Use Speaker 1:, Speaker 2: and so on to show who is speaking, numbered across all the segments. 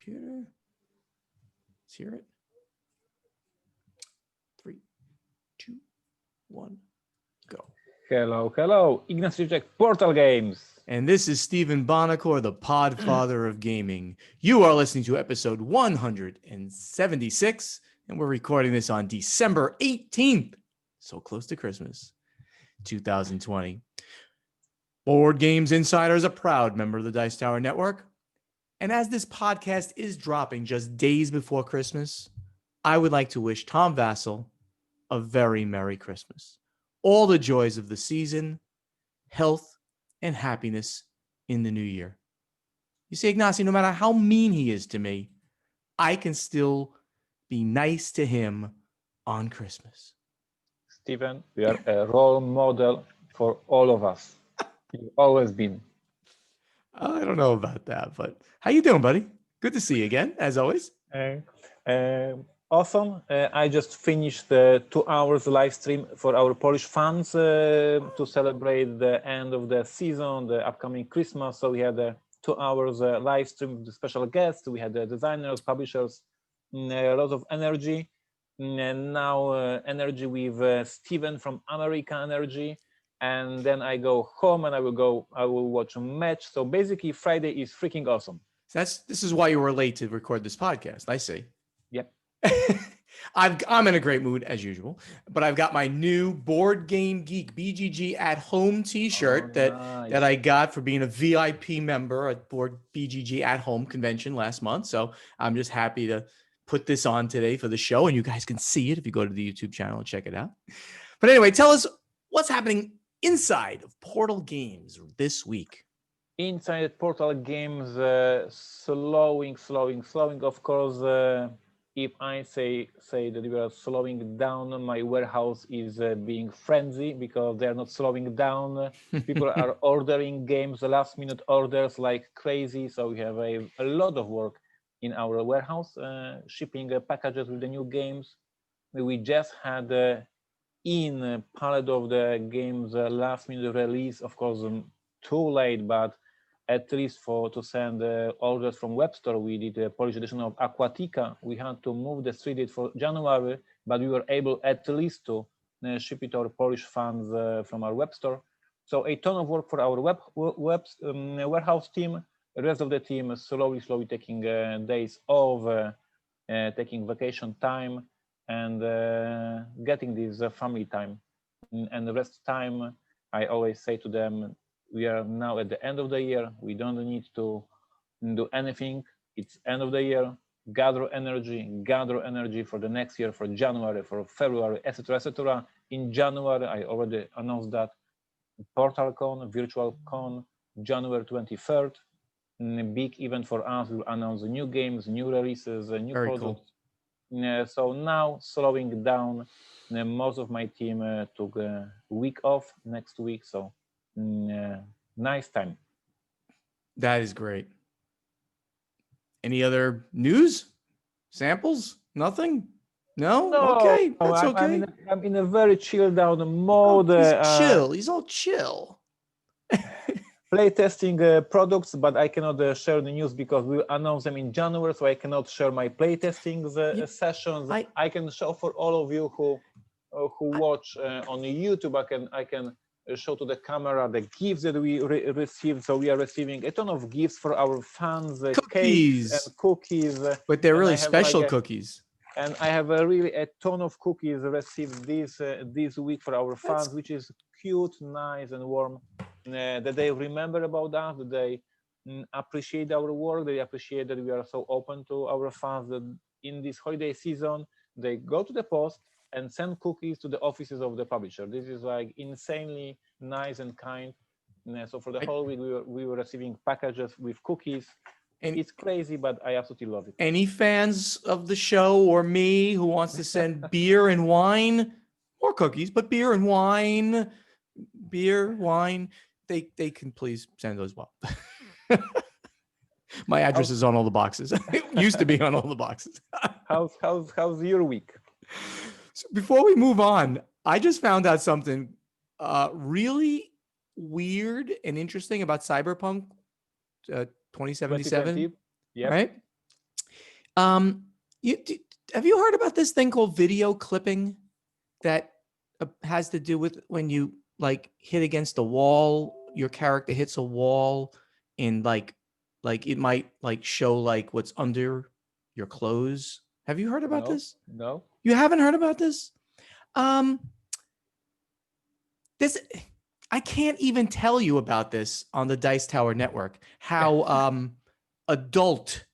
Speaker 1: Computer. Let's hear it. 3, 2, 1, go.
Speaker 2: Hello. Ignacy Portal Games.
Speaker 1: And this is Stephen Bonacore, the Podfather of Gaming. You are listening to episode 176, and we're recording this on December 18th, so close to Christmas, 2020. Board Games Insider is a proud member of the Dice Tower Network. And as this podcast is dropping just days before Christmas, I would like to wish Tom Vassell a very Merry Christmas. All the joys of the season, health, and happiness in the new year. You see, Ignacy, no matter how mean he is to me, I can still be nice to him on Christmas.
Speaker 2: Stephen, you are a role model for all of us. You've always been.
Speaker 1: I don't know about that, but how you doing, buddy? Good to see you again, as always.
Speaker 2: Awesome. I just finished the 2 hours live stream for our Polish fans to celebrate the end of the season, the upcoming Christmas. So we had a 2 hours live stream with the special guests. We had the designers, publishers, a lot of energy. And now energy with Steven from America Energy. And then I go home and I will watch a match. So basically Friday is freaking awesome.
Speaker 1: This is why you were late to record this podcast. I see.
Speaker 2: Yep.
Speaker 1: I'm in a great mood as usual, but I've got my new Board Game Geek BGG at Home T-shirt that I got for being a VIP member at Board BGG at Home convention last month. So I'm just happy to put this on today for the show, and you guys can see it if you go to the YouTube channel and check it out. But anyway, tell us what's happening inside of Portal Games this week.
Speaker 2: Inside Portal Games, slowing. Of course, if I say that we are slowing down, my warehouse is being frenzy because they are not slowing down. People are ordering games, last minute orders like crazy. So we have a lot of work in our warehouse, shipping packages with the new games. We just had in palette of the games last minute release, of course, too late, but at least to send orders from web store, we did a Polish edition of Aquatica. We had to move the street date for January, but we were able at least to ship it to our Polish fans from our web store. So a ton of work for our warehouse team. The rest of the team is slowly taking days off, taking vacation time, and getting this family time. And the rest time, I always say to them, we are now at the end of the year. We don't need to do anything. It's end of the year. Gather energy for the next year, for January, for February, etc. In January, I already announced that PortalCon, Virtual Con, January 23rd. Big event for us. We'll announce new games, new releases, new
Speaker 1: Very
Speaker 2: products.
Speaker 1: Cool.
Speaker 2: So now slowing down. Most of my team took a week off next week. So nice time.
Speaker 1: That is great. Any other news? Samples? Nothing? No? Okay, that's okay.
Speaker 2: I'm in a very chilled down mode.
Speaker 1: He's chill. He's all chill.
Speaker 2: Playtesting products, but I cannot share the news because we'll announce them in January, so I cannot share my playtesting sessions. I can show for all of you who watch on YouTube. I can show to the camera the gifts that we received. So we are receiving a ton of gifts for our fans, cakes and cookies.
Speaker 1: But they're really special cookies.
Speaker 2: And I have a ton of cookies received this week for our fans, which is cute, nice, and warm. That they remember about us, that they appreciate our work, they appreciate that we are so open to our fans, that in this holiday season, they go to the post and send cookies to the offices of the publisher. This is like insanely nice and kind. So for the whole week, we were receiving packages with cookies. And it's crazy, but I absolutely love it.
Speaker 1: Any fans of the show or me who wants to send beer and wine, or cookies, but beer and wine, they can please send those well. My address is on all the boxes. It used to be on all the boxes.
Speaker 2: How's your week?
Speaker 1: So before we move on, I just found out something really weird and interesting about Cyberpunk 2077.
Speaker 2: Yep.
Speaker 1: Right? Um, have you heard about this thing called video clipping that has to do with when you like hit against a wall, your character hits a wall, and like it might like show like what's under your clothes. Have you heard about
Speaker 2: No,
Speaker 1: this?
Speaker 2: no.
Speaker 1: You haven't heard about this? Um, this I can't even tell you about this on the Dice Tower Network. How adult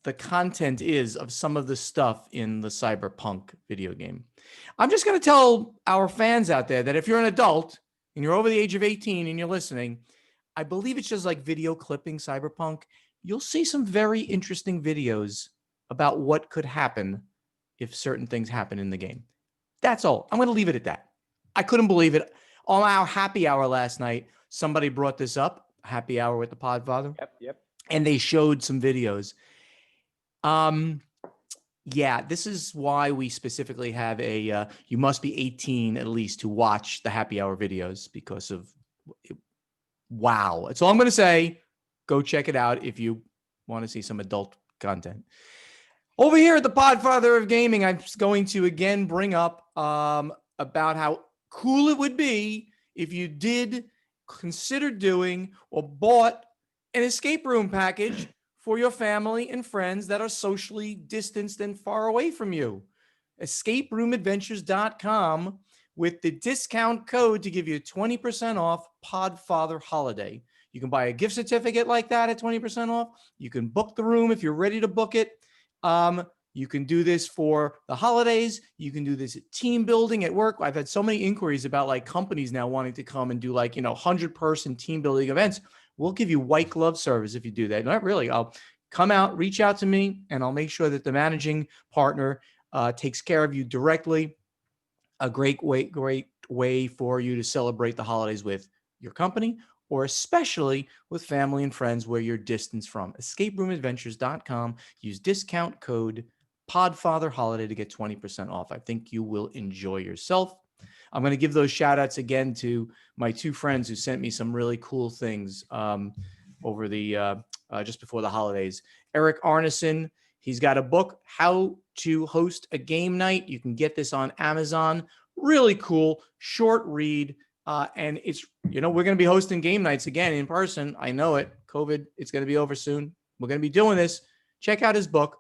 Speaker 1: the content is of some of the stuff in the Cyberpunk video game. I'm just going to tell our fans out there that if you're an adult and you're over the age of 18 and you're listening, I believe it's just like video clipping Cyberpunk. You'll see some very interesting videos about what could happen if certain things happen in the game. That's all. I'm going to leave it at that. I couldn't believe it. On our happy hour last night, somebody brought this up, happy hour with the Podfather,
Speaker 2: Yep.
Speaker 1: and they showed some videos. Yeah, this is why we specifically have a, you must be 18 at least to watch the happy hour videos because of, wow. That's all I'm going to say. Go check it out if you want to see some adult content. Over here at the Podfather of Gaming, I'm going to again bring up about how cool it would be if you did consider doing or bought an escape room package for your family and friends that are socially distanced and far away from you. EscapeRoomAdventures.com with the discount code to give you 20% off Podfather Holiday. You can buy a gift certificate like that at 20% off. You can book the room if you're ready to book it. You can do this for the holidays. You can do this at team building at work. I've had so many inquiries about like companies now wanting to come and do like, 100-person team building events. We'll give you white glove service if you do that. Not really. I'll come out, reach out to me, and I'll make sure that the managing partner takes care of you directly. A great way for you to celebrate the holidays with your company, or especially with family and friends where you're distanced from. EscapeRoomAdventures.com. Use discount code Podfather Holiday to get 20% off. I think you will enjoy yourself. I'm going to give those shout outs again to my two friends who sent me some really cool things over the just before the holidays. Eric Arneson, he's got a book, How to Host a Game Night. You can get this on Amazon. Really cool, short read. And it's, we're going to be hosting game nights again in person. I know it. COVID, it's going to be over soon. We're going to be doing this. Check out his book,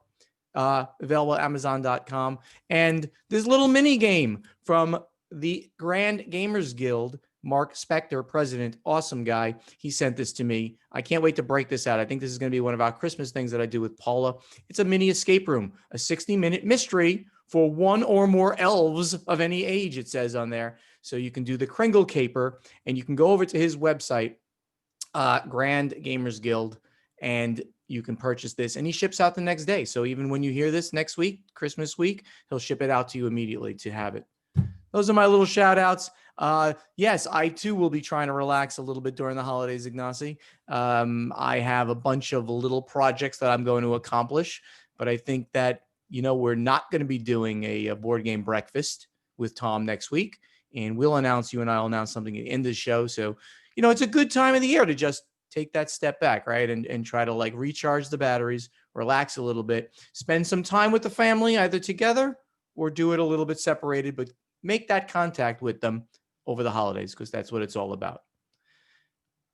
Speaker 1: available at Amazon.com. And this little mini game from the Grand Gamers Guild, Mark Spector, president, awesome guy. He sent this to me. I can't wait to break this out. I think this is going to be one of our Christmas things that I do with Paula. It's a mini escape room, a 60-minute mystery for one or more elves of any age, it says on there. So you can do the Kringle Caper, and you can go over to his website, Grand Gamers Guild, and you can purchase this. And he ships out the next day. So even when you hear this next week, Christmas week, he'll ship it out to you immediately to have it. Those are my little shout outs. Yes, I too will be trying to relax a little bit during the holidays, Ignacy. I have a bunch of little projects that I'm going to accomplish, but I think that, we're not going to be doing a board game breakfast with Tom next week. And you and I will announce something at the end of the show. So, it's a good time of the year to just take that step back, right? And try to like recharge the batteries, relax a little bit, spend some time with the family, either together or do it a little bit separated, but make that contact with them over the holidays, because that's what it's all about.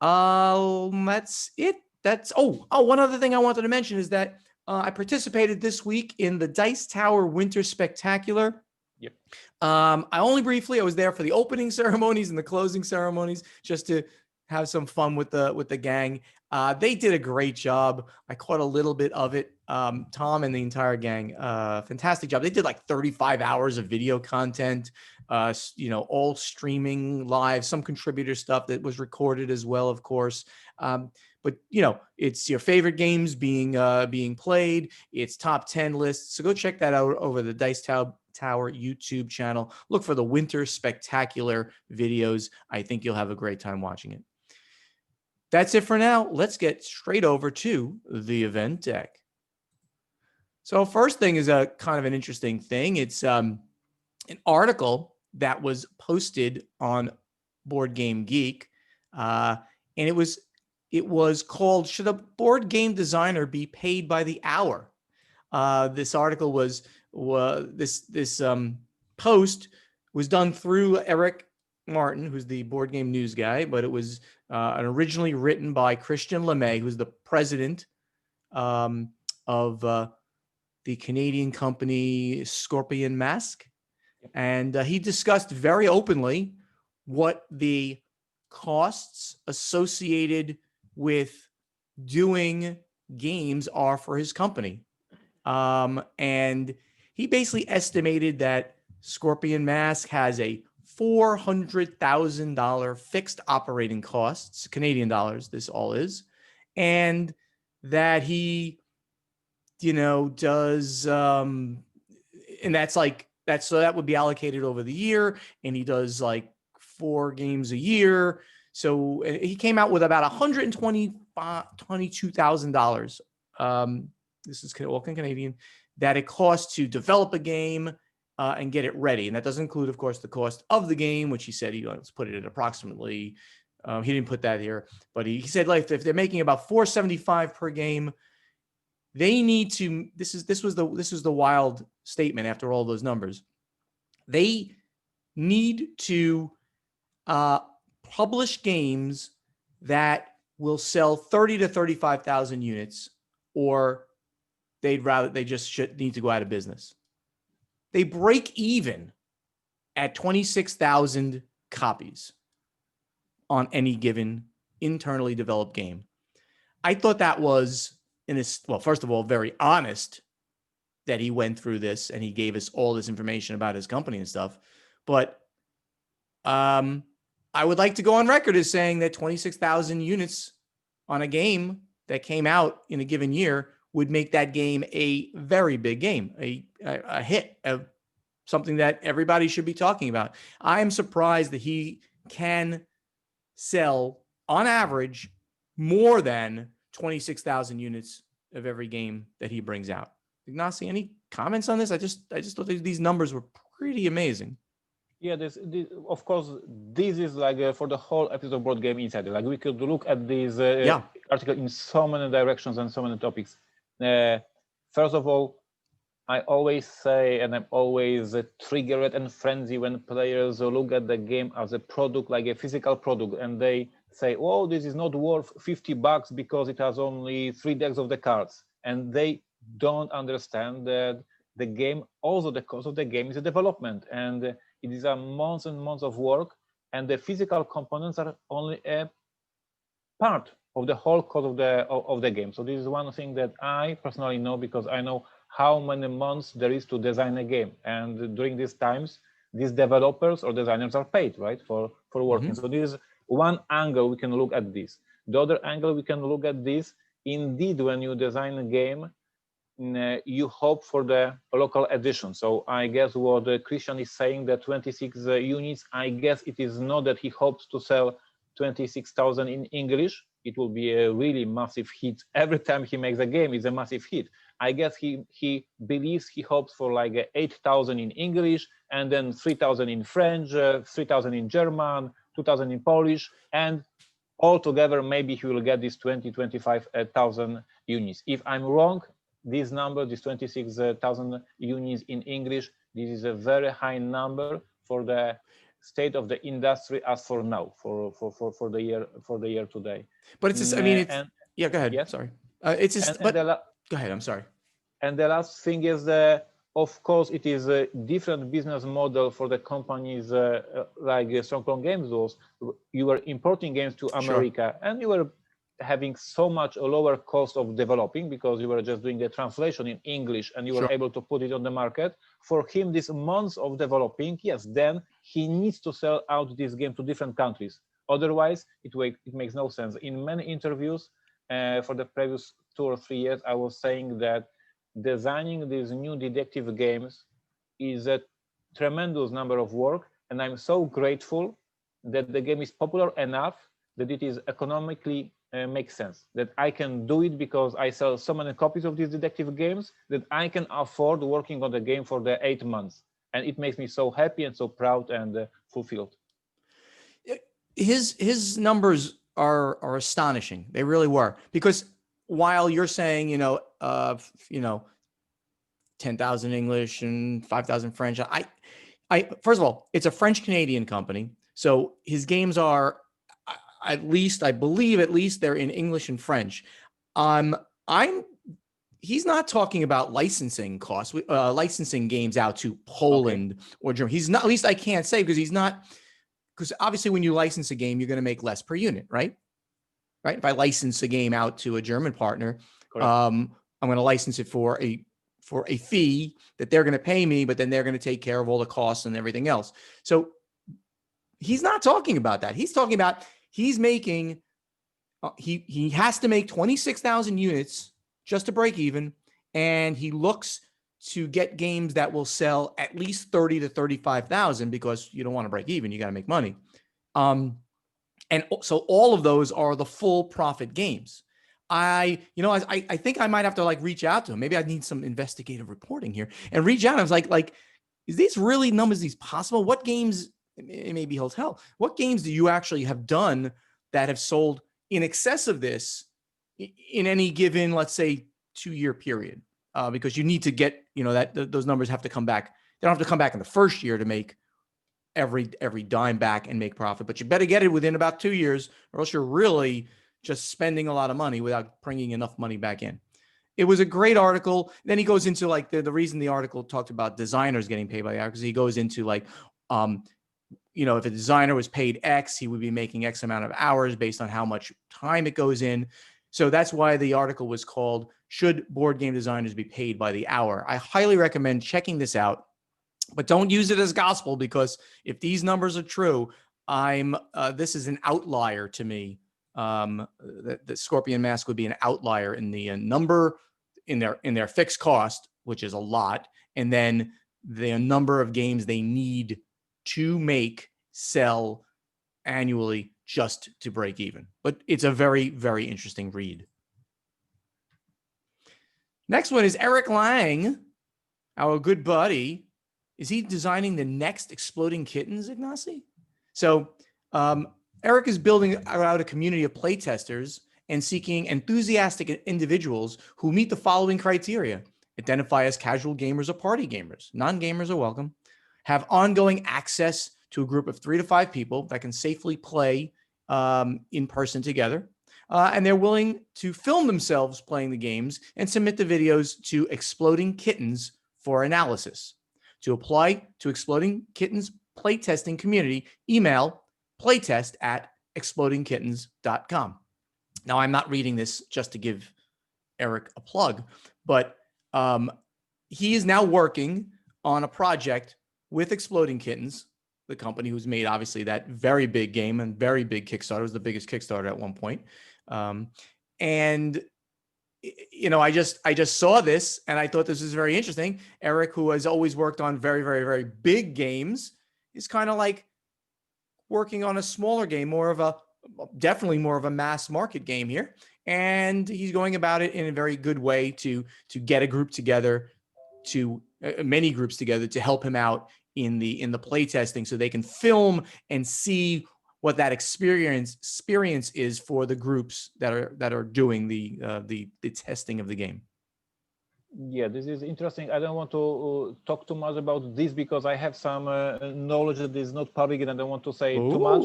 Speaker 1: That's it. One other thing I wanted to mention is that I participated this week in the Dice Tower Winter Spectacular.
Speaker 2: Yep.
Speaker 1: I was there for the opening ceremonies and the closing ceremonies, just to have some fun with the gang. They did a great job. I caught a little bit of it. Tom and the entire gang, fantastic job. They did like 35 hours of video content, all streaming live, some contributor stuff that was recorded as well, of course. But it's your favorite games being played. It's top 10 lists. So go check that out over the Dice Tower YouTube channel. Look for the Winter Spectacular videos. I think you'll have a great time watching it. That's it for now. Let's get straight over to the event deck. So first thing is a kind of an interesting thing. It's an article that was posted on Board Game Geek, and it was called, "Should a board game designer be paid by the hour?" This article was this post was done through Eric Martin, who's the board game news guy, but it was originally written by Christian LeMay, who's the president of the Canadian company Scorpion Mask. And he discussed very openly what the costs associated with doing games are for his company. And he basically estimated that Scorpion Mask has a $400,000 fixed operating costs, Canadian dollars, this all is, and that he, does, and so that would be allocated over the year, and he does like 4 games a year. So he came out with about $122,000. This is all Canadian, that it costs to develop a game and get it ready. And that doesn't include, of course, the cost of the game, which he said let's put it at approximately, he didn't put that here, but he said like if they're making about $475 per game, they need to, this was the wild statement after all those numbers. They need to publish games that will sell 30 to 35,000 units, or they just need to go out of business. They break even at 26,000 copies on any given internally developed game. I thought that was, first of all, very honest that he went through this and he gave us all this information about his company and stuff. But I would like to go on record as saying that 26,000 units on a game that came out in a given year would make that game a very big game, a hit, something that everybody should be talking about. I am surprised that he can sell, on average, more than 26,000 units of every game that he brings out. Ignacy, any comments on this? I just thought these numbers were pretty amazing.
Speaker 2: Yeah, this of course, this is like for the whole episode of Board Game Insider. Like we could look at this article in so many directions and so many topics. First of all, I always say, and I'm always triggered and frenzy when players look at the game as a product, like a physical product, and they say, "Oh, this is not worth $50 because it has only 3 decks of the cards," and they don't understand that the game, also the cost of the game is a development, and it is a months and months of work, and the physical components are only a part of the whole cost of the game. So this is one thing that I personally know, because I know how many months there is to design a game, and during these times, these developers or designers are paid, right, for working. So this is one angle we can look at this. The other angle we can look at this, indeed, when you design a game, you hope for the local edition. So I guess what Christian is saying, that 26 units, I guess it is not that he hopes to sell 26,000 in English. It will be a really massive hit. Every time he makes a game, it's a massive hit. I guess he believes, he hopes for like 8,000 in English, and then 3,000 in French, 3,000 in German, 2,000 in Polish, and altogether maybe he will get this 25,000 units. If I'm wrong, this number, this 26,000 units in English, this is a very high number for the state of the industry as for now, for the year today.
Speaker 1: But it's just, I mean, it's, yeah, go ahead.
Speaker 2: Yes?
Speaker 1: Sorry. It's just, but go ahead. I'm sorry.
Speaker 2: And the last thing is, of course, it is a different business model for the companies like Stronghold Games was. You were importing games to America, and you were having so much a lower cost of developing because you were just doing the translation in English, and you were able to put it on the market. For him, this months of developing, yes, then he needs to sell out this game to different countries. Otherwise, it makes no sense. In many interviews for the previous 2 or 3 years, I was saying that designing these new detective games is a tremendous number of work, and I'm so grateful that the game is popular enough that it is economically makes sense, that I can do it because I sell so many copies of these detective games that I can afford working on the game for the 8 months, and it makes me so happy and so proud and fulfilled.
Speaker 1: His numbers are astonishing. They really were, because while you're saying, 10,000 English and 5,000 French. First of all, it's a French Canadian company, so his games are at least, I believe, at least they're in English and French. He's not talking about licensing costs, licensing games out to Poland or Germany. He's not, at least I can't say, because he's not, because obviously when you license a game, you're going to make less per unit, right? Right. If I license a game out to a German partner, I'm going to license it for a fee that they're going to pay me, but then they're going to take care of all the costs and everything else. So he's not talking about that. He's talking about he's making, he has to make 26,000 units just to break even. And he looks to get games that will sell at least 30 to 35,000, because you don't want to break even. You got to make money. And so all of those are the full profit games. I think I might have to reach out to him. Maybe I need some investigative reporting here and reach out. I was like, is these really numbers, these possible? What games, it may be hotel, what games do you actually have done that have sold in excess of this in any given, let's say, 2-year period? Because you need to get, those numbers have to come back. They don't have to come back in the first year to make every dime back and make profit, but you better get it within about 2 years, or else you're really just spending a lot of money without bringing enough money back in. It was a great article. Then he goes into the reason the article talked about designers getting paid by the hour, because he goes into if a designer was paid X, he would be making X amount of hours based on how much time it goes in. So that's why the article was called, "Should Board Game Designers Be Paid by the Hour?" I highly recommend checking this out, but don't use it as gospel, because if these numbers are true, this is an outlier to me. The Scorpion Mask would be an outlier in the number in their fixed cost, which is a lot, and then the number of games they need to sell annually just to break even. But it's a very, very interesting read. Next one is Eric Lang, our good buddy. Is he designing the next Exploding Kittens, Ignacy? So Eric is building out a community of playtesters and seeking enthusiastic individuals who meet the following criteria: identify as casual gamers or party gamers. Non-gamers are welcome. Have ongoing access to a group of 3 to 5 people that can safely play in person together. And they're willing to film themselves playing the games and submit the videos to Exploding Kittens for analysis. To apply to Exploding Kittens playtesting community, email playtest@explodingkittens.com. Now, I'm not reading this just to give Eric a plug, but he is now working on a project with Exploding Kittens, the company who's made, obviously, that very big game and very big Kickstarter. It was the biggest Kickstarter at one point. I just saw this and I thought this was very interesting. Eric, who has always worked on very, very, very big games, is kind of like working on a smaller game, definitely more of a mass market game here. And he's going about it in a very good way to get a group together, many groups together, to help him out in the play testing, so they can film and see what that experience is for the groups that are doing the testing of the game.
Speaker 2: Yeah, this is interesting. I don't want to talk too much about this because I have some knowledge that is not public, and I don't want to say too much.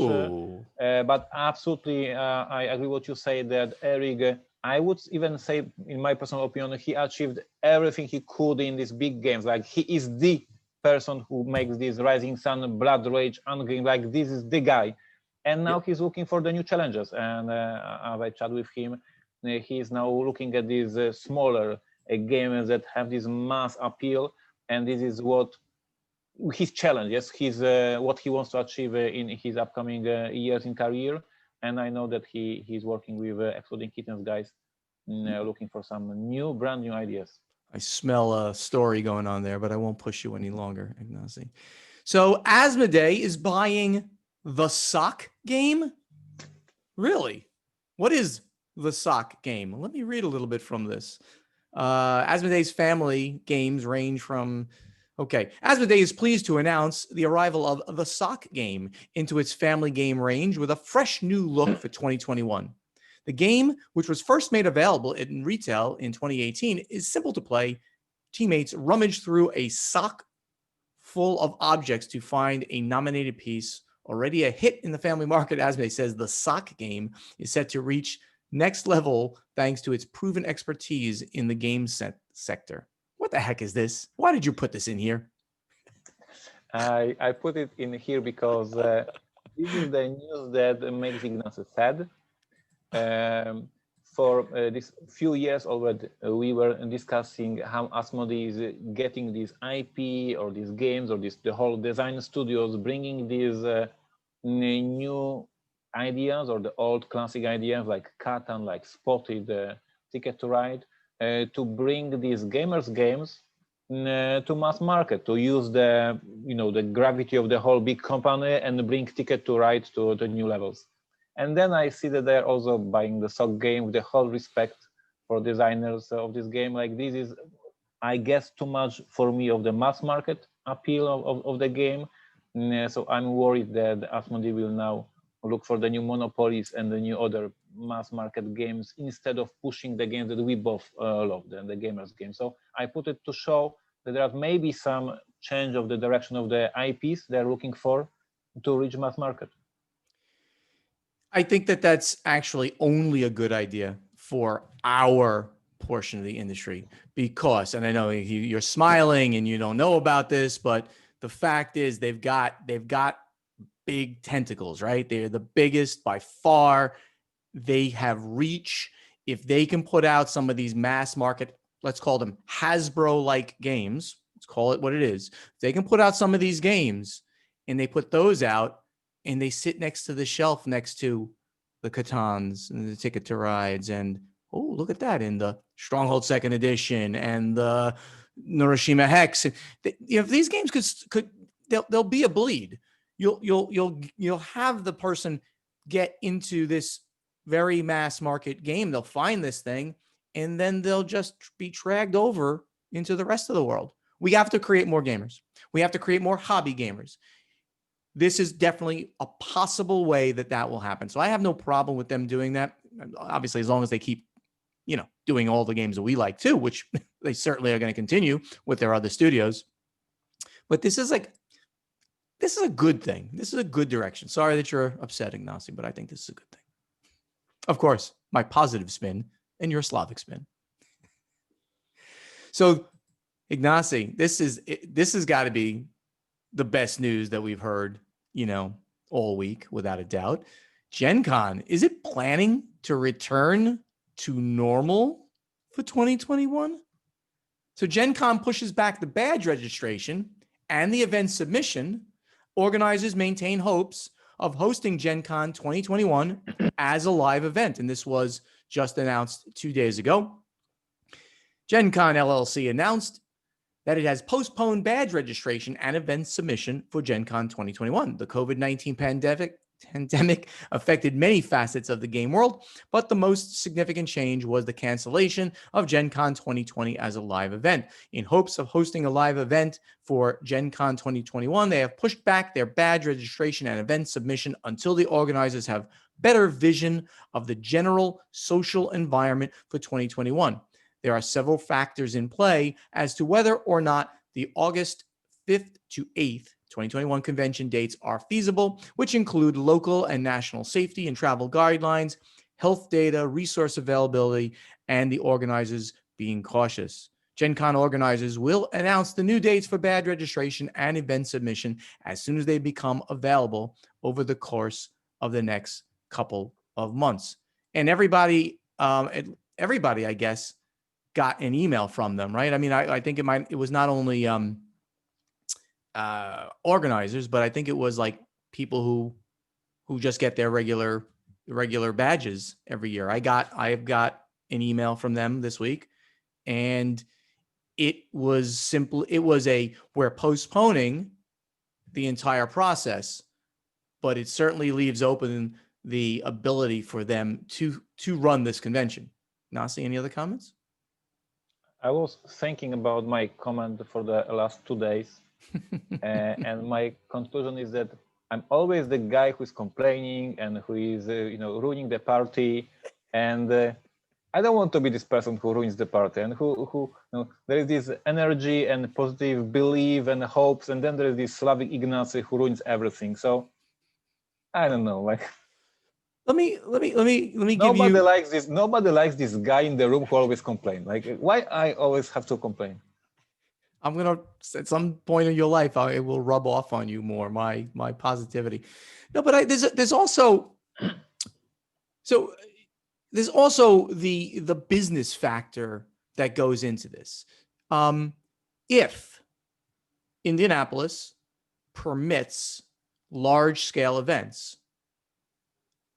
Speaker 2: But absolutely, I agree with what you say, that Eric, I would even say, in my personal opinion, he achieved everything he could in these big games. Like, he is the person who makes this Rising Sun, Blood Rage, Ungrim. Like, this is the guy. And now he's looking for the new challenges. And as I chat with him, he's now looking at these smaller games that have this mass appeal, and this is what his challenge, yes, what he wants to achieve in his upcoming years in career. And I know that he's working with Exploding Kittens guys, looking for some brand new ideas.
Speaker 1: I smell a story going on there, but I won't push you any longer, Ignacy. So Asmodee is buying the sock game? Really? What is the sock game? Let me read a little bit from this. Asmodee's family games range from... Asmodee is pleased to announce the arrival of the sock game into its family game range with a fresh new look for 2021. The game, which was first made available in retail in 2018, is simple to play teammates rummage through a sock full of objects to find a nominated piece. Already a hit in the family market, Asmodee says the sock game is set to reach next level thanks to its proven expertise in the game sector. What the heck is this? Why did you put this in here?
Speaker 2: I put it in here because this is the news that makes Ignacy sad. For this few years already, we were discussing how Asmodee is getting this IP or these games or the whole design studios, bringing these new ideas or the old classic ideas like Catan, like Spotted, Ticket to Ride, to bring these gamers games to mass market, to use the the gravity of the whole big company and bring Ticket to Ride to the new levels. And then I see that they're also buying the sock game with the whole respect for designers of this game. Like this is, I guess, too much for me of the mass market appeal of the game. So I'm worried that Asmodee will now look for the new monopolies and the new other mass market games instead of pushing the games that we both love, the gamers game. So I put it to show that there are maybe some change of the direction of the IPs they're looking for to reach mass market.
Speaker 1: I think that that's actually only a good idea for our portion of the industry because, and I know you're smiling and you don't know about this, but the fact is they've got big tentacles, right? They're the biggest by far. They have reach. If they can put out some of these mass market, let's call them Hasbro-like games, let's call it what it is. If they can put out some of these games and they put those out and they sit next to the shelf next to the Catans and the Ticket to Rides and, oh, look at that, in the Stronghold Second Edition and the Neuroshima Hex. If these games could there'll be a bleed. You'll have the person get into this very mass market game. They'll find this thing and then they'll just be dragged over into the rest of the world. We have to create more gamers. We have to create more hobby gamers. This is definitely a possible way that will happen. So I have no problem with them doing that. Obviously, as long as they keep, doing all the games that we like too, which they certainly are going to continue with their other studios. But this is a good thing. This is a good direction. Sorry that you're upset, Ignacy, but I think this is a good thing. Of course, my positive spin and your Slavic spin. So, Ignacy, this has got to be the best news that we've heard, all week, without a doubt. Gen Con, is it planning to return to normal for 2021? So Gen Con pushes back the badge registration and the event submission. Organizers maintain hopes of hosting Gen Con 2021 as a live event. And this was just announced 2 days ago. Gen Con LLC announced that it has postponed badge registration and event submission for Gen Con 2021. The COVID-19 pandemic affected many facets of the game world, but the most significant change was the cancellation of Gen Con 2020 as a live event. In hopes of hosting a live event for Gen Con 2021, they have pushed back their badge registration and event submission until the organizers have better vision of the general social environment for 2021. There are several factors in play as to whether or not the August 5th to 8th, 2021 convention dates are feasible, which include local and national safety and travel guidelines, health data, resource availability, and the organizers being cautious. Gen Con organizers will announce the new dates for badge registration and event submission as soon as they become available over the course of the next couple of months. And everybody, I guess, got an email from them, right? I mean, I think it was not only organizers, but I think it was like people who just get their regular badges every year. I've got an email from them this week, and it was simple. It was we're postponing the entire process, but it certainly leaves open the ability for them to run this convention. Nasi, any other comments?
Speaker 2: I was thinking about my comment for the last 2 days, and my conclusion is that I'm always the guy who's complaining and who is, ruining the party. And I don't want to be this person who ruins the party, and who there is this energy and positive belief and hopes, and then there is this Slavic Ignacy who ruins everything. So I don't know, like
Speaker 1: let me give
Speaker 2: nobody
Speaker 1: you.
Speaker 2: likes this. Nobody likes this guy in the room who always complain. Like, why I always have to complain?
Speaker 1: I'm gonna at some point in your life, it will rub off on you more. My positivity. No, but there's also so there's also the business factor that goes into this. If Indianapolis permits large scale events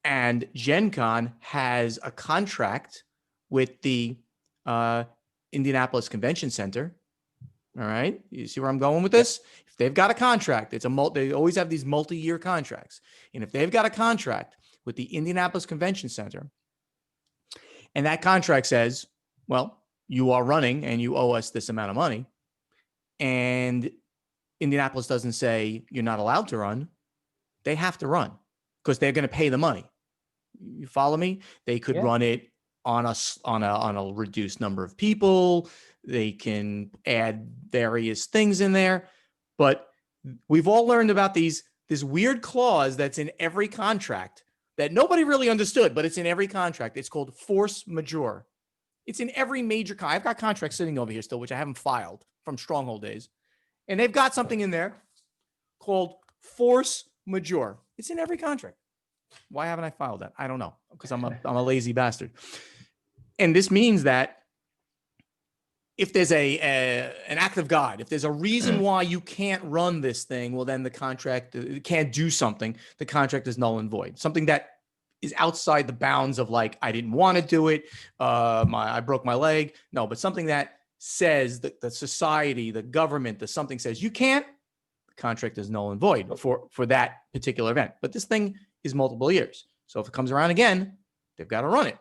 Speaker 1: and Gen Con has a contract with the Indianapolis Convention Center, all right, you see where I'm going with this? If they've got a contract, they always have these multi-year contracts. And if they've got a contract with the Indianapolis Convention Center, and that contract says, well, you are running and you owe us this amount of money, and Indianapolis doesn't say you're not allowed to run, they have to run because they're going to pay the money. You follow me? They could run it on a reduced number of people. They can add various things in there, but we've all learned about this weird clause that's in every contract that nobody really understood, but it's in every contract. It's called force majeure. It's in every major I've got contracts sitting over here still, which I haven't filed from Stronghold days. And they've got something in there called force majeure. It's in every contract. Why haven't I filed that? I don't know, because I'm a lazy bastard. And this means that if there's an act of God, if there's a reason why you can't run this thing, well, then the contract can't do something. The contract is null and void. Something that is outside the bounds of like, I didn't want to do it. I broke my leg. No, but something that says that the society, the government, something says you can't, the contract is null and void for that particular event. But this thing is multiple years. So if it comes around again, they've got to run it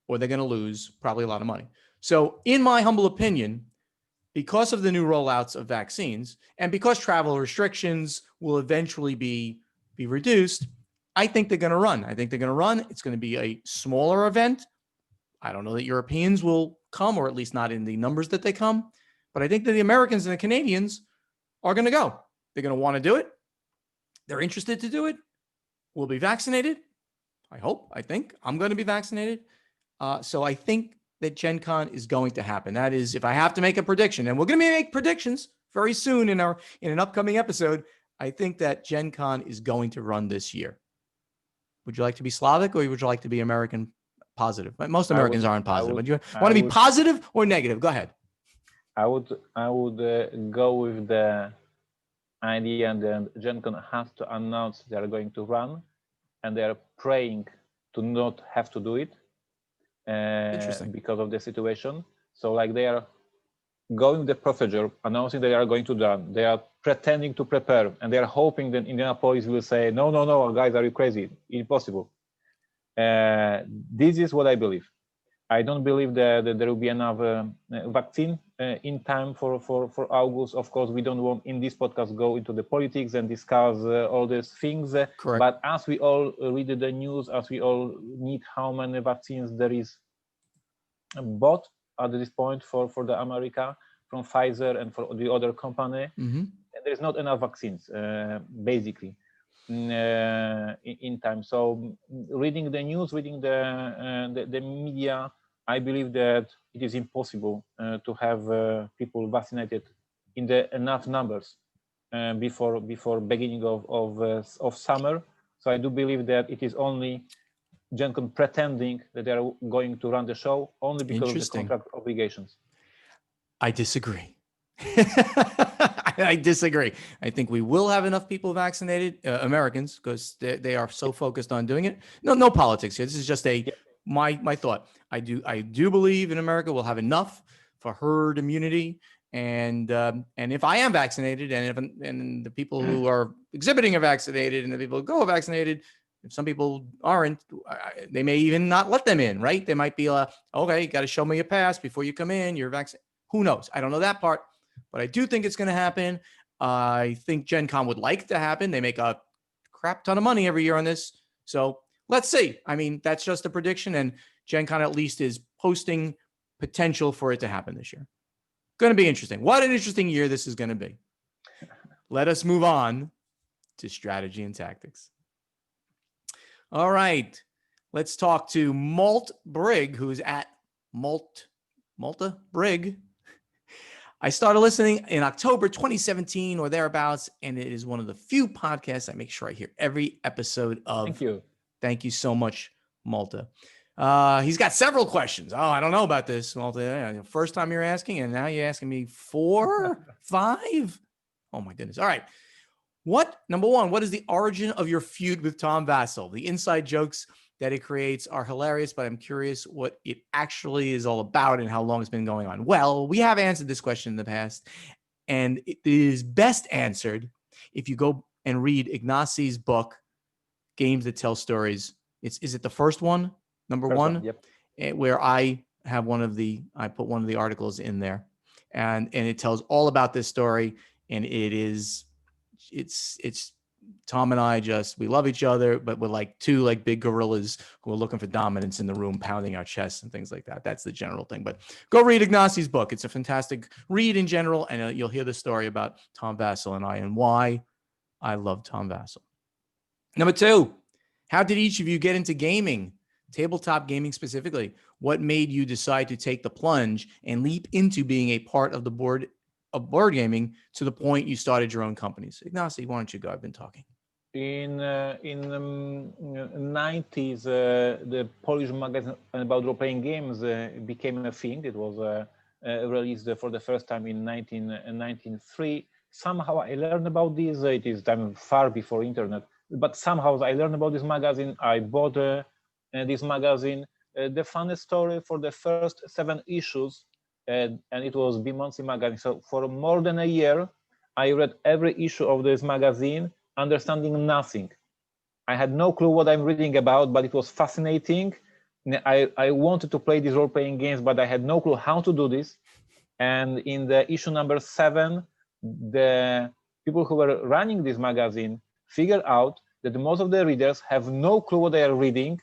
Speaker 1: or they're going to lose probably a lot of money. So in my humble opinion, because of the new rollouts of vaccines and because travel restrictions will eventually be reduced, I think they're going to run. It's going to be a smaller event. I don't know that Europeans will come, or at least not in the numbers that they come. But I think that the Americans and the Canadians are going to go. They're going to want to do it. They're interested to do it. We'll be vaccinated. I think I'm going to be vaccinated. So I think that Gen Con is going to happen. That is, if I have to make a prediction, and we're going to make predictions very soon in an upcoming episode, I think that Gen Con is going to run this year. Would you like to be Slavic or would you like to be American positive? Most Americans aren't positive. Would you want to be positive or negative? Go ahead.
Speaker 2: I would go with the idea that Gen Con has to announce they are going to run, and they are praying to not have to do it. Because of the situation. So like they are going the procedure, announcing they are going to run. They are pretending to prepare, and they are hoping that Indianapolis will say, no, guys, are you crazy? Impossible. This is what I believe. I don't believe that there will be another vaccine in time for August. Of course, we don't want in this podcast go into the politics and discuss all these things.
Speaker 1: Correct.
Speaker 2: But as we all read the news, as we all need how many vaccines there is bought at this point for the America from Pfizer and for the other company, there is not enough vaccines basically in time. So reading the news, reading the media, I believe that it is impossible to have people vaccinated in the enough numbers before beginning of summer. So I do believe that it is only Gen Con pretending that they are going to run the show only because of the contract obligations.
Speaker 1: I disagree. I disagree. I think we will have enough people vaccinated, Americans, because they are so focused on doing it. No politics here. This is just my thought. I do believe in America we'll have enough for herd immunity, and if I am vaccinated, and the people who are exhibiting are vaccinated, and the people who go are vaccinated, if some people aren't, they may even not let them in. Right? They might be okay, you got to show me a pass before you come in. You're vaccinated. Who knows? I don't know that part, but I do think it's going to happen. I think Gen Con would like to happen. They make a crap ton of money every year on this. So let's see. I mean, that's just a prediction, and Gen Con at least is posting potential for it to happen this year. Going to be interesting. What an interesting year this is going to be. Let us move on to strategy and tactics. All right. Let's talk to Malt Brigg, who's at Malta Brigg. I started listening in October 2017 or thereabouts, and it is one of the few podcasts I make sure I hear every episode of.
Speaker 2: Thank you.
Speaker 1: Thank you so much, Malta. He's got several questions. Oh, I don't know about this, Malta. First time you're asking, and now you're asking me 4, 5. Oh my goodness. All right. Number one, what is the origin of your feud with Tom Vassell? The inside jokes that it creates are hilarious, but I'm curious what it actually is all about and how long it's been going on. Well, we have answered this question in the past, and it is best answered if you go and read Ignacy's book, Games That Tell Stories. Is it the first one? Number
Speaker 2: First
Speaker 1: one?
Speaker 2: Yep.
Speaker 1: Where I put one of the articles in there, and it tells all about this story, and it's Tom and I we love each other, but we're like two like big gorillas who are looking for dominance in the room, pounding our chests and things like that. That's the general thing. But go read Ignacy's book. It's a fantastic read in general, and you'll hear the story about Tom Vassell and I and why I love Tom Vassell. Number two, how did each of you get into gaming, tabletop gaming specifically? What made you decide to take the plunge and leap into being a part of the board gaming to the point you started your own companies? Ignacy, why don't you go? I've been talking.
Speaker 2: In 90s, the Polish magazine about role-playing games became a thing. It was released for the first time in 1993. Somehow I learned about this. It is time far before internet, but somehow I learned about this magazine. I bought this magazine. The funny story, for the first 7 issues, and it was bi-monthly magazine. So for more than a year, I read every issue of this magazine, understanding nothing. I had no clue what I'm reading about, but it was fascinating. I wanted to play these role-playing games, but I had no clue how to do this. And in the issue number 7, the people who were running this magazine figured out that most of the readers have no clue what they are reading,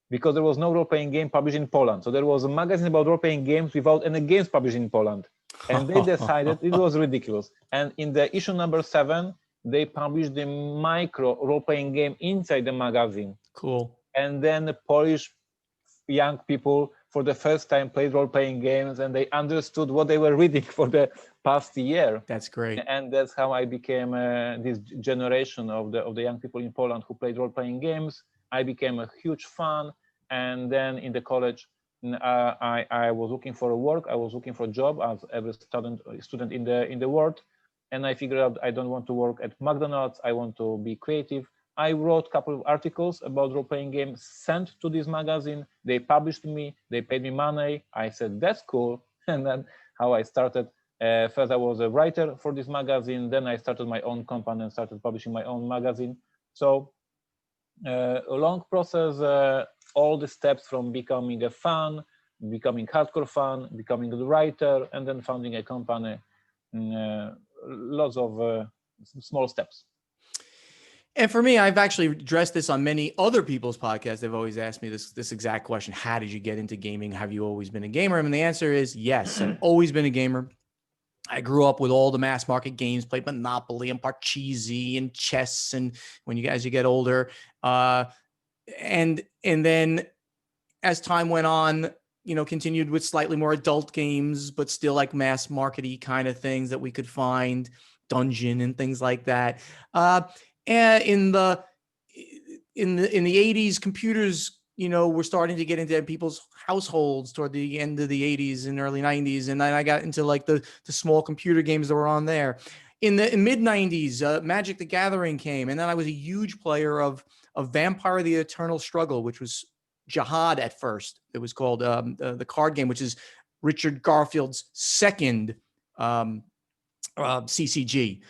Speaker 2: because there was no role-playing game published in Poland. So there was a magazine about role-playing games without any games published in Poland. And they decided it was ridiculous. And in the issue number 7, they published the micro role-playing game inside the magazine.
Speaker 1: Cool.
Speaker 2: And then the Polish young people for the first time played role-playing games, and they understood what they were reading for the past year.
Speaker 1: That's great.
Speaker 2: And that's how I became this generation of the young people in Poland who played role-playing games. I became a huge fan. And then in the college, I was looking for a work. I was looking for a job, as every student in the world. And I figured out I don't want to work at McDonald's. I want to be creative. I wrote a couple of articles about role-playing games, sent to this magazine. They published me. They paid me money. I said, that's cool. And then how I started. First, I was a writer for this magazine. Then I started my own company and started publishing my own magazine. So a long process, all the steps from becoming a fan, becoming hardcore fan, becoming a writer, and then founding a company. Lots of small steps.
Speaker 1: And for me, I've actually addressed this on many other people's podcasts. They've always asked me this exact question. How did you get into gaming? Have you always been a gamer? And the answer is yes, I've always been a gamer. I grew up with all the mass market games, played Monopoly and Parcheesi and chess. And as you get older, and then as time went on, continued with slightly more adult games, but still like mass market-y kind of things that we could find, Dungeon and things like that. And in the 80s, computers, were starting to get into people's households toward the end of the 80s and early 90s. And then I got into like the small computer games that were on there. In the mid 90s, Magic the Gathering came. And then I was a huge player of Vampire the Eternal Struggle, which was Jihad at first. It was called the card game, which is Richard Garfield's second CCG,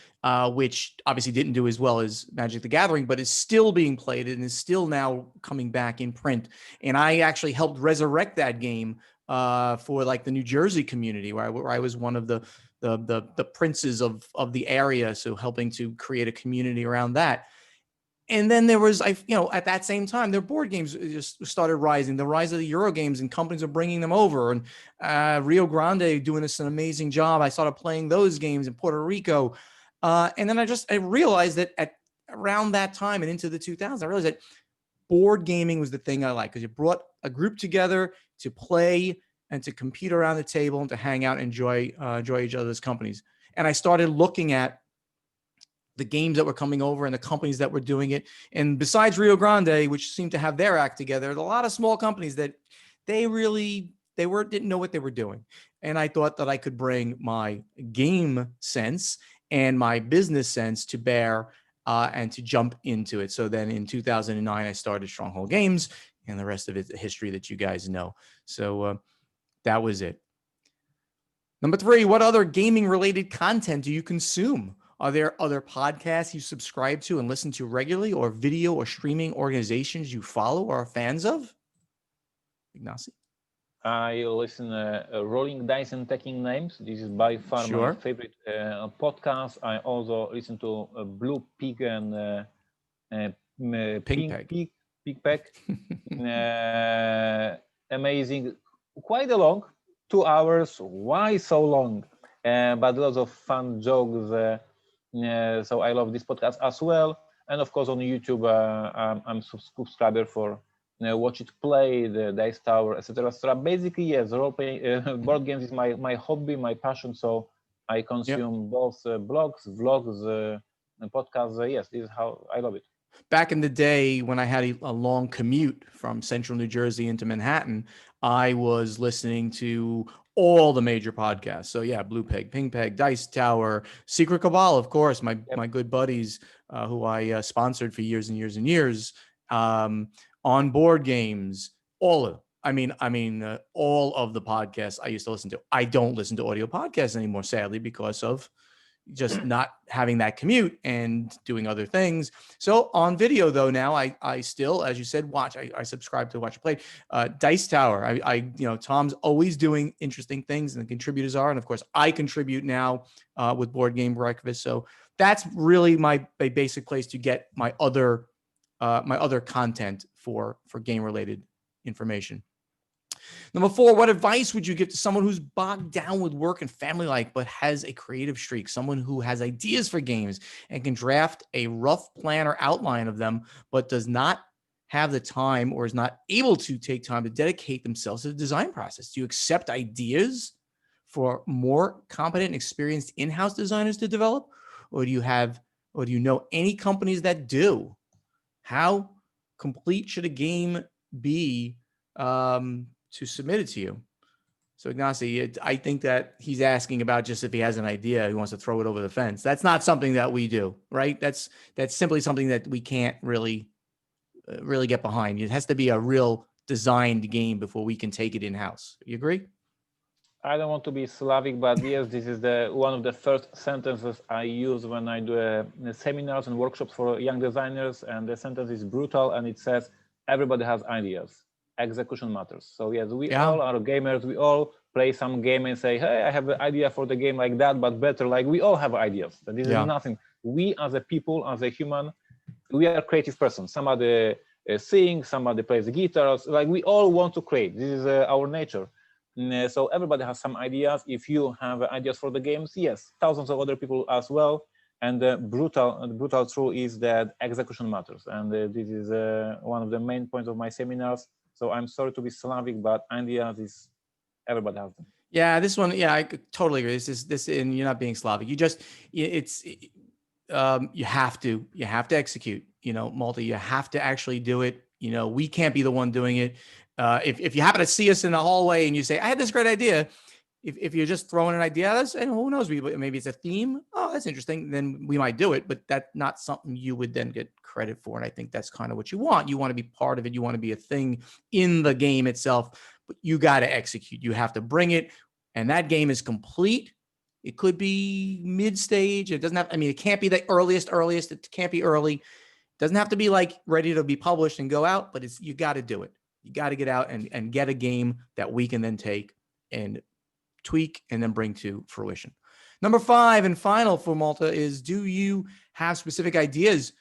Speaker 1: which obviously didn't do as well as Magic the Gathering, but is still being played and is still now coming back in print. And I actually helped resurrect that game for like the New Jersey community, where I was one of the princes of the area, so helping to create a community around that. And then there was, at that same time, their board games just started rising. The rise of the Euro games, and companies are bringing them over. And Rio Grande doing an amazing job. I started playing those games in Puerto Rico. And then I realized that at around that time and into the 2000s, I realized that board gaming was the thing I liked, because it brought a group together to play and to compete around the table and to hang out and enjoy each other's companies. And I started looking at the games that were coming over and the companies that were doing it. And besides Rio Grande, which seemed to have their act together, a lot of small companies that didn't know what they were doing. And I thought that I could bring my game sense and my business sense to bear and to jump into it. So then in 2009, I started Stronghold Games, and the rest of it, the history that you guys know. So that was it. Number 3, what other gaming related content do you consume? Are there other podcasts you subscribe to and listen to regularly, or video or streaming organizations you follow or are fans of? Ignacy?
Speaker 2: I listen Rolling Dice and Taking Names. This is by far my favorite podcast. I also listen to Blue Pig and Pig Peg. Amazing. Quite a long, 2 hours. Why so long? But lots of fun jokes. So I love this podcast as well. And of course on YouTube, I'm subscriber for Watch It Play, the Dice Tower, etc. Basically, yes, role-playing board games is my hobby, my passion. So I consume both blogs, vlogs, and podcasts. Yes, this is how I love it.
Speaker 1: Back in the day when I had a long commute from central New Jersey into Manhattan, I was listening to all the major podcasts. So yeah, Blue Peg, Ping Peg, Dice Tower, Secret Cabal, of course, my good buddies who I sponsored for years and years and years. On board games, all of all of the podcasts I used to listen to. I don't listen to audio podcasts anymore, sadly, because of just not having that commute and doing other things. So on video though, now I still, as you said, watch. I subscribe to Watch Play. Dice Tower. Tom's always doing interesting things, and the contributors are, and of course I contribute now with Board Game Breakfast. So that's really my basic place to get my other content for game related information. Number 4, what advice would you give to someone who's bogged down with work and family life, but has a creative streak, someone who has ideas for games and can draft a rough plan or outline of them, but does not have the time or is not able to take time to dedicate themselves to the design process? Do you accept ideas for more competent and experienced in-house designers to develop? Or do you know any companies that do? How complete should a game be to submit it to you? So Ignacy, I think that he's asking about just if he has an idea, he wants to throw it over the fence. That's not something that we do, right? That's simply something that we can't really get behind. It has to be a real designed game before we can take it in-house. You agree?
Speaker 2: I don't want to be Slavic, but yes, this is one of the first sentences I use when I do seminars and workshops for young designers. And the sentence is brutal, and it says, everybody has ideas. Execution matters. So yes, we all are gamers. We all play some game and say, hey, I have an idea for the game like that, but better. Like, we all have ideas. This is nothing. We as a people, as a human, we are creative persons. Somebody sings, somebody plays the guitars. Like, we all want to create. This is our nature. So everybody has some ideas. If you have ideas for the games, yes, thousands of other people as well. And the brutal truth is that execution matters. And this is one of the main points of my seminars. So I'm sorry to be Slavic, but ideas is everybody has them.
Speaker 1: Yeah, this one, I totally agree. This, and you're not being Slavic. You have to execute. Malta, you have to actually do it. We can't be the one doing it. If you happen to see us in the hallway and you say, I had this great idea, if you're just throwing an idea at us, and who knows, maybe it's a theme. Oh, that's interesting. Then we might do it, but that's not something you would then get credit for. And I think that's kind of what you want. You want to be part of it. You want to be a thing in the game itself, but you got to execute. You have to bring it. And that game is complete. It could be mid-stage. It doesn't have, it can't be the earliest. It can't be early. It doesn't have to be like ready to be published and go out, but you got to do it. You got to get out and get a game that we can then take and tweak and then bring to fruition. Number 5 and final for Malta is, do you have specific ideas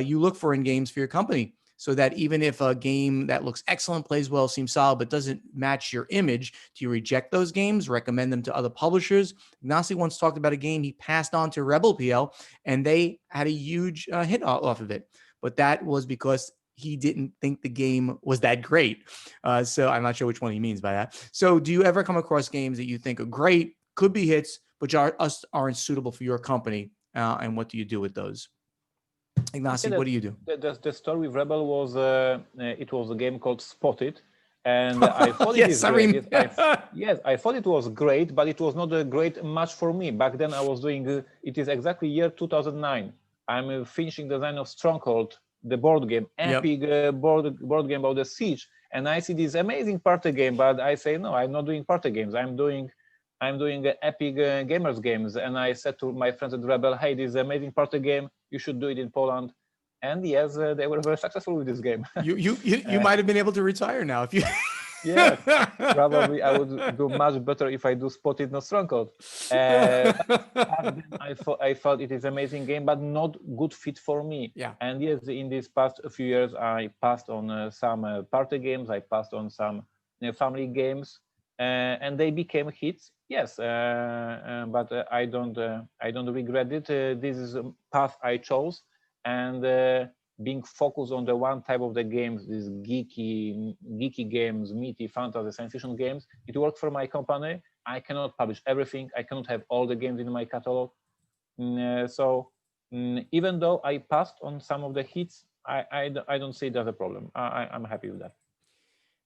Speaker 1: you look for in games for your company, so that even if a game that looks excellent, plays well, seems solid, but doesn't match your image, do you reject those games, recommend them to other publishers? Ignacy once talked about a game he passed on to Rebel PL, and they had a huge hit off of it. But that was because he didn't think the game was that great. So I'm not sure which one he means by that. So do you ever come across games that you think are great, could be hits, but aren't suitable for your company? And what do you do with those? Ignacy, what do you do?
Speaker 2: The story with Rebel was it was a game called Spotted, and I thought it is great. Yes, I thought it was great, but it was not a great match for me. Back then, I was doing. It is exactly year 2009. I'm finishing the design of Stronghold, the board game, epic board game about the siege, and I see this amazing party game. But I say no, I'm not doing party games. I'm doing epic gamers games. And I said to my friends at Rebel, hey, this is an amazing party game. You should do it in Poland. And yes, they were very successful with this game.
Speaker 1: You might have been able to retire now if you.
Speaker 2: Yeah, probably I would do much better if I do Spotted, not Stronghold. I thought it is an amazing game, but not good fit for me.
Speaker 1: Yeah.
Speaker 2: And yes, in these past few years, I passed on some party games. I passed on some family games, and they became hits. Yes, but I don't regret it. This is a path I chose, and being focused on the one type of the games, these geeky games, meaty fantasy, science fiction games, it worked for my company. I cannot publish everything. I cannot have all the games in my catalog. So even though I passed on some of the hits, I don't see it as a problem. I'm happy with that.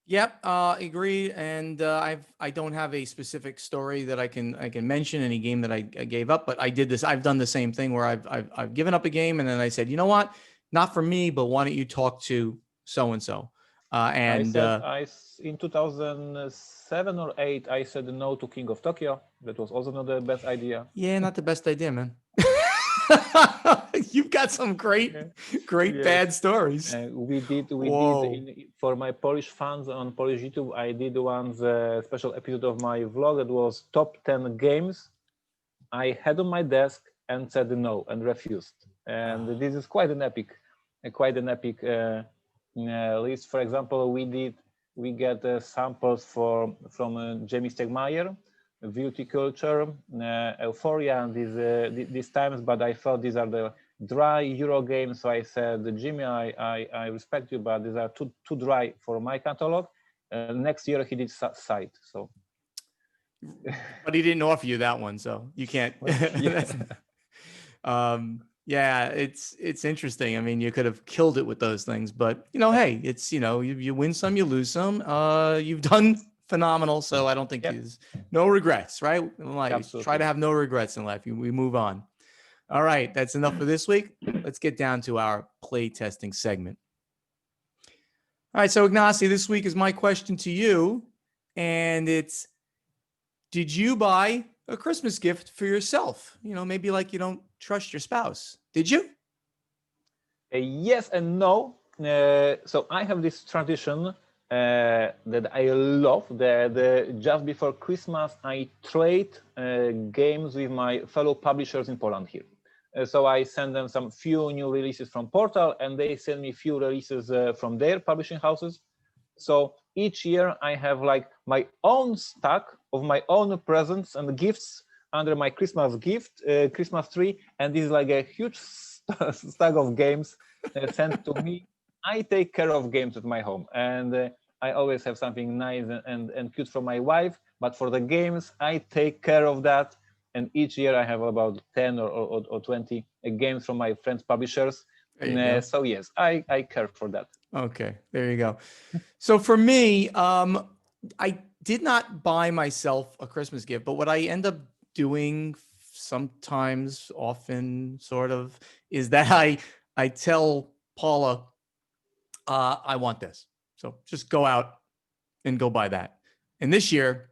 Speaker 1: Yep, agreed. And I don't have a specific story that I can mention, any game that I gave up, but I did this. I've done the same thing where I've given up a game, and then I said, you know what, not for me, but why don't you talk to so and so? And
Speaker 2: in 2007 or 8, I said no to King of Tokyo. That was also not the best idea.
Speaker 1: Yeah, not the best idea, man. You've got some great bad stories.
Speaker 2: We did for my Polish fans on Polish YouTube. I did once a special episode of my vlog that was top 10 games I had on my desk and said no and refused. And this is quite an epic list. For example, we get samples from Jamie Stegmaier, Viticulture, Euphoria, and these times, but I thought these are the dry Euro games. So I said, Jimmy, I respect you, but these are too dry for my catalog. Next year he did Sight. So,
Speaker 1: but he didn't offer you that one, so you can't. Yeah, it's interesting. I mean, you could have killed it with those things, but hey, it's you win some, you lose some. You've done phenomenal, so I don't think there's no regrets, right? Try to have no regrets in life. We move on. All right, that's enough for this week. Let's get down to our play testing segment. All right, so Ignacy, this week is my question to you, and it's: did you buy a Christmas gift for yourself? Maybe like you don't trust your spouse. Did you?
Speaker 2: Yes and no. So I have this tradition that I love. Just before Christmas, I trade games with my fellow publishers in Poland here. So I send them some few new releases from Portal, and they send me few releases from their publishing houses. So each year I have like my own stack of my own presents and gifts under my Christmas tree, and this is like a huge stack of games sent to me. I take care of games at my home, and I always have something nice and cute for my wife. But for the games, I take care of that. And each year I have about 10 or 20 games from my friends' publishers. So yes, I care for that.
Speaker 1: Okay, there you go. So for me, I did not buy myself a Christmas gift, but what I end up doing sometimes, often, sort of, is that I tell Paula, I want this. So just go out and go buy that. And this year,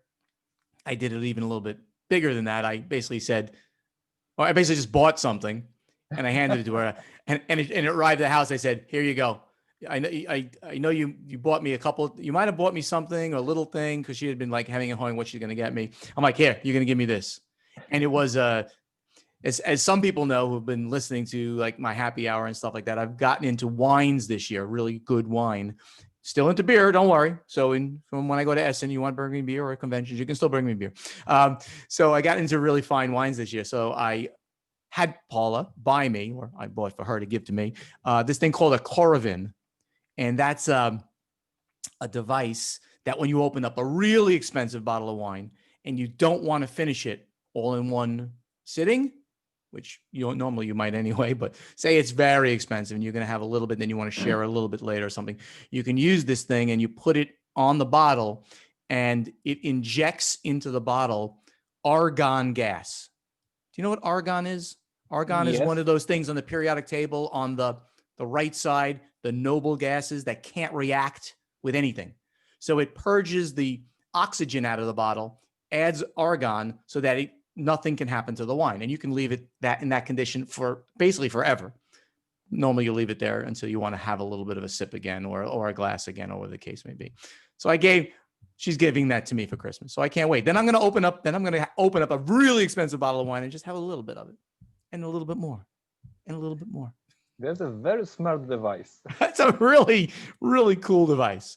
Speaker 1: I did it even a little bit bigger than that. I basically just bought something and I handed it to her, and it arrived at the house. I said, "Here you go. I know you bought me a couple. You might have bought me something, or a little thing, because she had been like having a home what she's going to get me. I'm like, here, you're going to give me this." And it was as some people know who've been listening to like my happy hour and stuff like that, I've gotten into wines this year, really good wine. Still into beer, don't worry. So from when I go to Essen, you want to bring me beer or conventions, you can still bring me beer. So I got into really fine wines this year. So I had Paula buy me, or I bought for her to give to me, this thing called a Coravin. And that's a device that when you open up a really expensive bottle of wine and you don't want to finish it all in one sitting, which you don't normally, you might anyway, but say it's very expensive and you're going to have a little bit, then you want to share a little bit later or something. You can use this thing and you put it on the bottle and it injects into the bottle argon gas. Do you know what argon is? Argon is one
Speaker 2: Yes.
Speaker 1: of those things on the periodic table on the right side, the noble gases that can't react with anything. So it purges the oxygen out of the bottle, adds argon so that nothing can happen to the wine. And you can leave it in that condition for basically forever. Normally you leave it there until you want to have a little bit of a sip again or a glass again, or whatever the case may be. So she's giving that to me for Christmas. So I can't wait. Then I'm going to open up a really expensive bottle of wine and just have a little bit of it and a little bit more and a little bit more.
Speaker 2: That's a very smart device.
Speaker 1: It's a really, really cool device.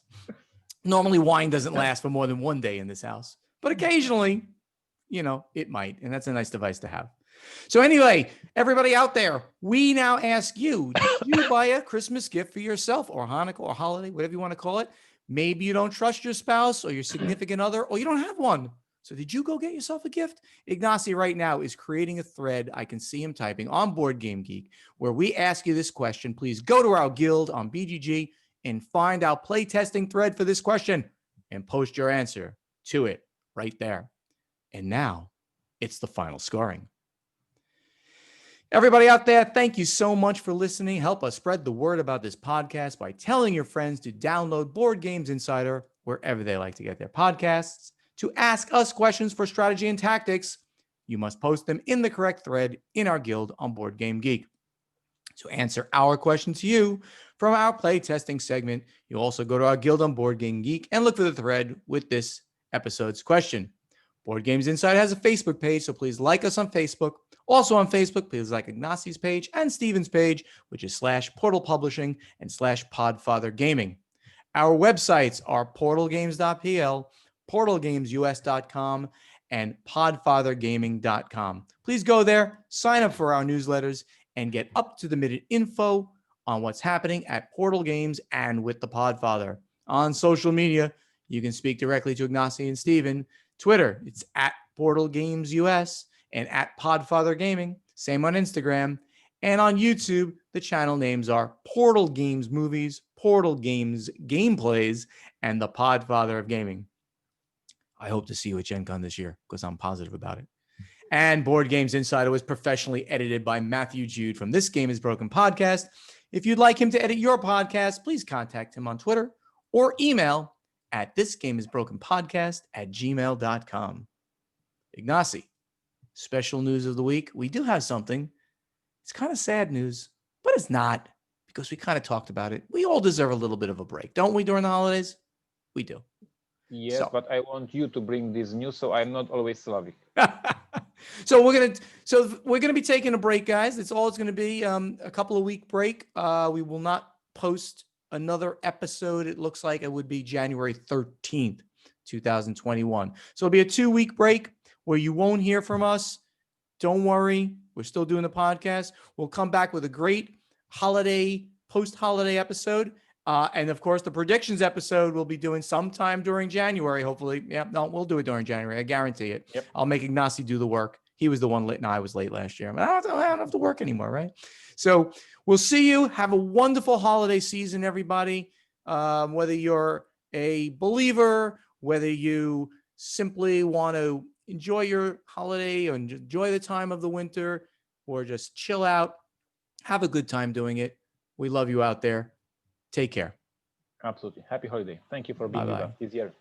Speaker 1: Normally wine doesn't last for more than one day in this house, but occasionally, it might. And that's a nice device to have. So anyway, everybody out there, we now ask you, did you buy a Christmas gift for yourself or Hanukkah or holiday, whatever you want to call it? Maybe you don't trust your spouse or your significant other, or you don't have one. So did you go get yourself a gift? Ignacy right now is creating a thread. I can see him typing on Board Game Geek, where we ask you this question. Please go to our guild on BGG and find our playtesting thread for this question and post your answer to it right there. And now it's the final scoring. Everybody out there, thank you so much for listening. Help us spread the word about this podcast by telling your friends to download Board Games Insider wherever they like to get their podcasts. To ask us questions for strategy and tactics, you must post them in the correct thread in our guild on Board Game Geek. To answer our question to you from our play testing segment, you also go to our guild on Board Game Geek and look for the thread with this episode's question. Board Games Insider has a Facebook page, so please like us on Facebook. Also on Facebook, please like Ignacy's page and Steven's page, which is /Portal Publishing and /Podfather Gaming. Our websites are portalgames.pl, portalgamesus.com, and podfathergaming.com. Please go there, sign up for our newsletters, and get up-to-the-minute info on what's happening at Portal Games and with the Podfather. On social media, you can speak directly to Ignacy and Steven. Twitter, it's at Portal Games US and at Podfather Gaming. Same on Instagram. And on YouTube, the channel names are Portal Games Movies, Portal Games Gameplays, and the Podfather of Gaming. I hope to see you at Gen Con this year because I'm positive about it. And Board Games Insider was professionally edited by Matthew Jude from This Game is Broken podcast. If you'd like him to edit your podcast, please contact him on Twitter or email at thisgameisbrokenpodcast@gmail.com. Ignacy, special news of the week. We do have something. It's kind of sad news, but it's not because we kind of talked about it. We all deserve a little bit of a break, don't we, during the holidays? We do.
Speaker 2: Yes, but I want you to bring this news so I'm not always Slavic.
Speaker 1: So we're gonna be taking a break, guys. It's all it's gonna be. A couple of week break. We will not post another episode. It looks like it would be January 13th, 2021. So it'll be a 2-week break where you won't hear from us. Don't worry. We're still doing the podcast. We'll come back with a great post-holiday episode. And of course, the predictions episode we'll be doing sometime during January, hopefully. Yeah, no, we'll do it during January. I guarantee it.
Speaker 2: Yep.
Speaker 1: I'll make Ignacy do the work. He was the one late. No, I was late last year. I don't have to work anymore, right? So we'll see you. Have a wonderful holiday season, everybody. Whether you're a believer, whether you simply want to enjoy your holiday or enjoy the time of the winter or just chill out, have a good time doing it. We love you out there. Take care.
Speaker 2: Absolutely. Happy holiday. Thank you for being with us this year.